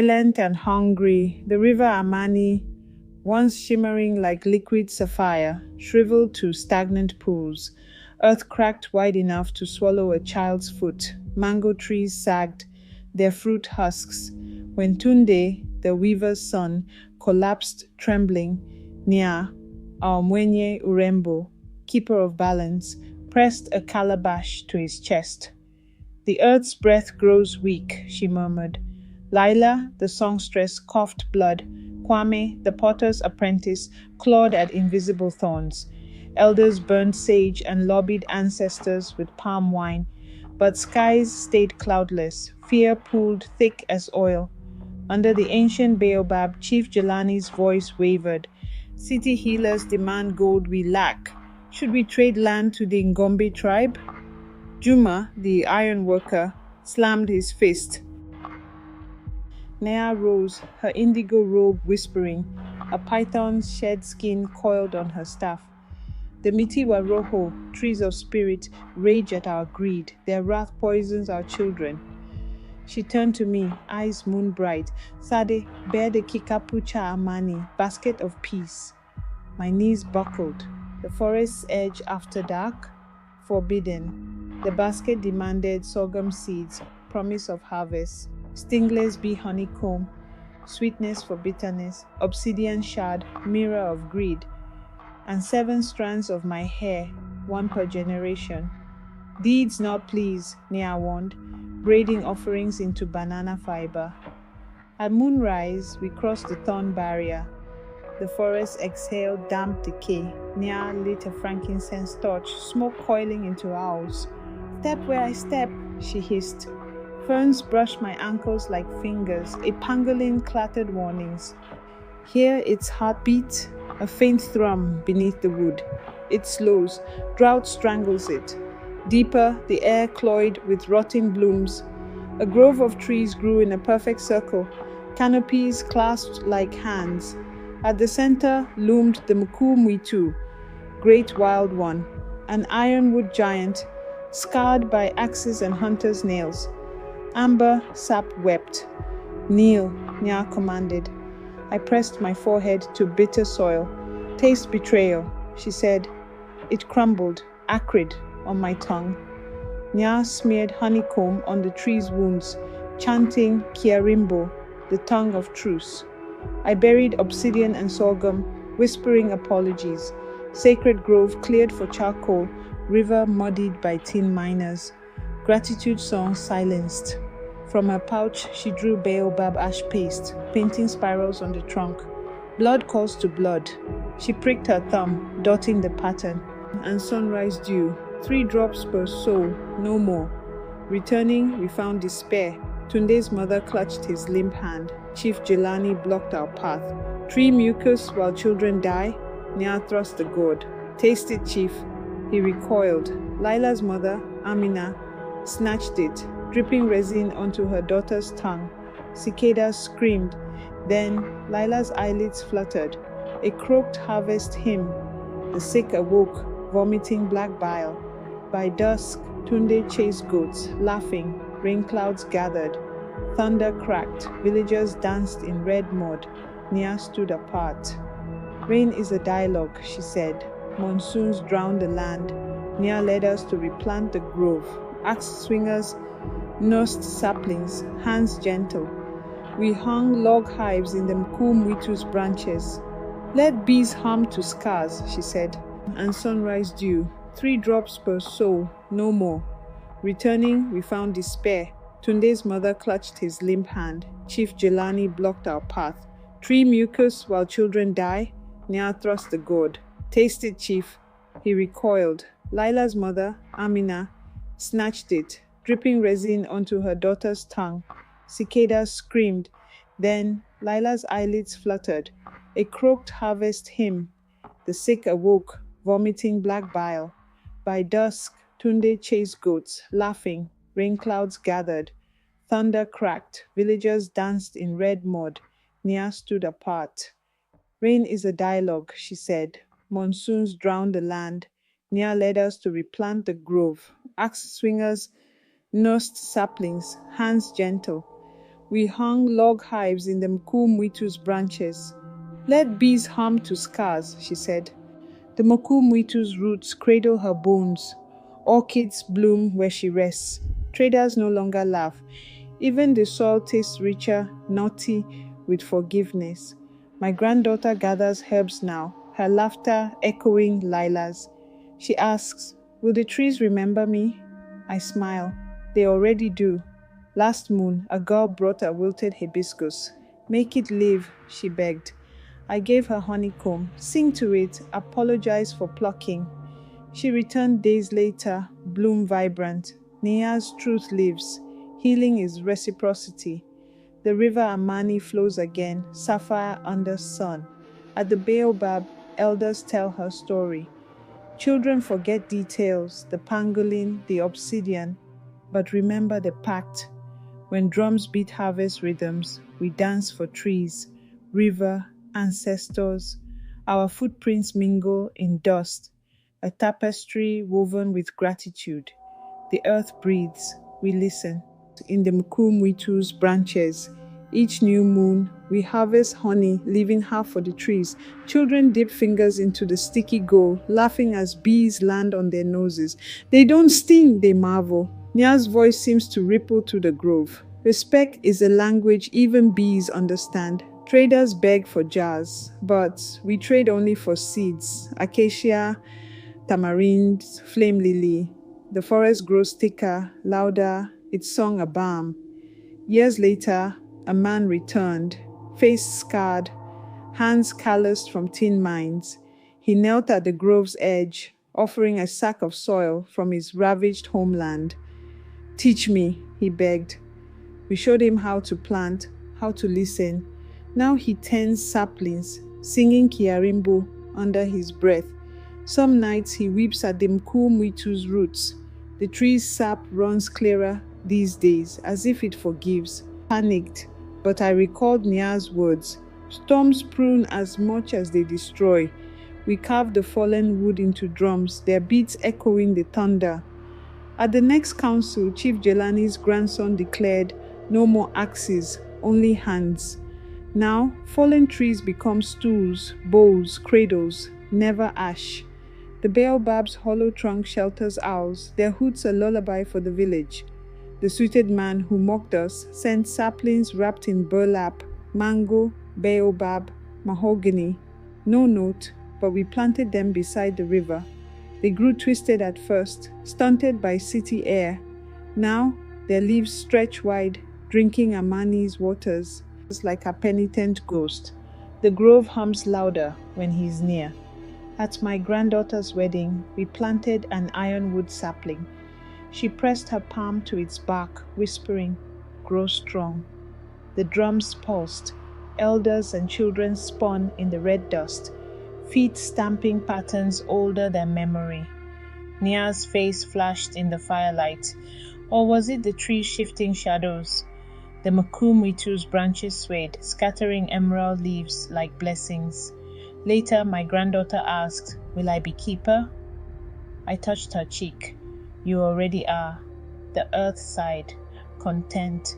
Silent and hungry, the river Amani, once shimmering like liquid sapphire, shriveled to stagnant pools. Earth cracked wide enough to swallow a child's foot. Mango trees sagged, their fruit husks. When Tunde, the weaver's son, collapsed trembling near Mwenye Urembo, keeper of balance, pressed a calabash to his chest. The earth's breath grows weak, she murmured. Lila, the songstress, coughed blood. Kwame, the potter's apprentice, clawed at invisible thorns. Elders burned sage and lobbied ancestors with palm wine. But skies stayed cloudless. Fear pooled thick as oil. Under the ancient baobab, Chief Jelani's voice wavered. City healers demand gold we lack. Should we trade land to the Ngombe tribe? Juma, the iron worker, slammed his fist. Nea rose, her indigo robe whispering, a python's shed skin coiled on her staff. The Mitiwa Rojo, trees of spirit, rage at our greed. Their wrath poisons our children. She turned to me, eyes moon bright. Sade, bear the kikapucha amani, basket of peace. My knees buckled. The forest's edge after dark? Forbidden. The basket demanded sorghum seeds, promise of harvest. Stingless bee honeycomb, sweetness for bitterness, obsidian shard, mirror of greed, and 7 strands of my hair, one per generation. Deeds not please, Nia warned, braiding offerings into banana fiber. At moonrise, we crossed the thorn barrier. The forest exhaled damp decay. Nia lit a frankincense torch, smoke coiling into owls. Step where I step, she hissed. Ferns brushed my ankles like fingers. A pangolin clattered warnings. Hear its heartbeat, a faint thrum beneath the wood. It slows, drought strangles it. Deeper, the air cloyed with rotting blooms. A grove of trees grew in a perfect circle, canopies clasped like hands. At the center loomed the Mkuu Mwitu, great wild one, an ironwood giant, scarred by axes and hunters' nails. Amber sap wept. Kneel, Nya commanded. I pressed my forehead to bitter soil. Taste betrayal, she said. It crumbled, acrid, on my tongue. Nya smeared honeycomb on the tree's wounds, chanting Kiarimbo, the tongue of truce. I buried obsidian and sorghum, whispering apologies. Sacred grove cleared for charcoal, river muddied by tin miners. Gratitude songs silenced. From her pouch, she drew baobab ash paste, painting spirals on the trunk. Blood calls to blood. She pricked her thumb, dotting the pattern. And sunrise dew, 3 drops per soul, no more. Returning, we found despair. Tunde's mother clutched his limp hand. Chief Jelani blocked our path. Tree mucus while children die? Nia thrust the gourd. Taste it, Chief. He recoiled. Lila's mother, Amina, snatched it, dripping resin onto her daughter's tongue. Cicadas screamed. Then Lila's eyelids fluttered. A croaked harvest hymn. The sick awoke, vomiting black bile. By dusk, Tunde chased goats, laughing. Rain clouds gathered. Thunder cracked. Villagers danced in red mud. Nia stood apart. Rain is a dialogue, she said. Monsoons drown the land. Nia led us to replant the grove. Axe swingers nursed saplings, hands gentle. We hung log hives in the Mkuu Mwitu's branches. Let bees hum to scars, she said. And sunrise dew, 3 drops per soul, no more. Returning, we found despair. Tunde's mother clutched his limp hand. Chief Jelani blocked our path. Tree mucus while children die? Nia thrust the gourd. Taste it, Chief. He recoiled. Lila's mother, Amina, snatched it, dripping resin onto her daughter's tongue. Cicadas screamed. Then Lila's eyelids fluttered. A croaked harvest hymn. The sick awoke, vomiting black bile. By dusk, Tunde chased goats, laughing. Rain clouds gathered. Thunder cracked. Villagers danced in red mud. Nia stood apart. Rain is a dialogue, she said. Monsoons drown the land. Nia led us to replant the grove. Axe swingers nursed saplings, hands gentle. We hung log hives in the mkumwitu's branches. Let bees hum to scars, she said. The mkumwitu's roots cradle her bones. Orchids bloom where she rests. Traders no longer laugh. Even the soil tastes richer, nutty, with forgiveness. My granddaughter gathers herbs now, her laughter echoing lilas. She asks, will the trees remember me? I smile. They already do. Last moon, a girl brought a wilted hibiscus. Make it live, she begged. I gave her honeycomb. Sing to it, apologize for plucking. She returned days later, bloom vibrant. Nia's truth lives. Healing is reciprocity. The river Amani flows again, sapphire under sun. At the baobab, elders tell her story. Children forget details, the pangolin, the obsidian, but remember the pact. When drums beat harvest rhythms, we dance for trees, river, ancestors. Our footprints mingle in dust, a tapestry woven with gratitude. The earth breathes, we listen. In the mkumwitu's branches, each new moon, we harvest honey, leaving half for the trees. Children dip fingers into the sticky gold, laughing as bees land on their noses. They don't sting, they marvel. Nia's voice seems to ripple through the grove. Respect is a language even bees understand. Traders beg for jars, but we trade only for seeds. Acacia, tamarind, flame lily. The forest grows thicker, louder, its song a balm. Years later, a man returned, face scarred, hands calloused from tin mines. He knelt at the grove's edge, offering a sack of soil from his ravaged homeland. Teach me, he begged. We showed him how to plant, how to listen. Now he tends saplings, singing kiarimbo under his breath. Some nights he weeps at the mkumwitu's roots. The tree's sap runs clearer these days, as if it forgives. Panicked, but I recalled Nia's words. Storms prune as much as they destroy. We carved the fallen wood into drums, their beats echoing the thunder. At the next council, Chief Jelani's grandson declared, no more axes, only hands. Now, fallen trees become stools, bowls, cradles, never ash. The baobab's hollow trunk shelters owls, their hoots a lullaby for the village. The suited man who mocked us sent saplings wrapped in burlap, mango, baobab, mahogany. No note, but we planted them beside the river. They grew twisted at first, stunted by city air. Now, their leaves stretch wide, drinking Amani's waters like a penitent ghost. The grove hums louder when he's near. At my granddaughter's wedding, we planted an ironwood sapling. She pressed her palm to its bark, whispering, grow strong. The drums pulsed. Elders and children spun in the red dust, feet stamping patterns older than memory. Nia's face flashed in the firelight. Or was it the trees shifting shadows? The mkumwitu's branches swayed, scattering emerald leaves like blessings. Later, my granddaughter asked, will I be keeper? I touched her cheek. You already are. The earth sighed, content.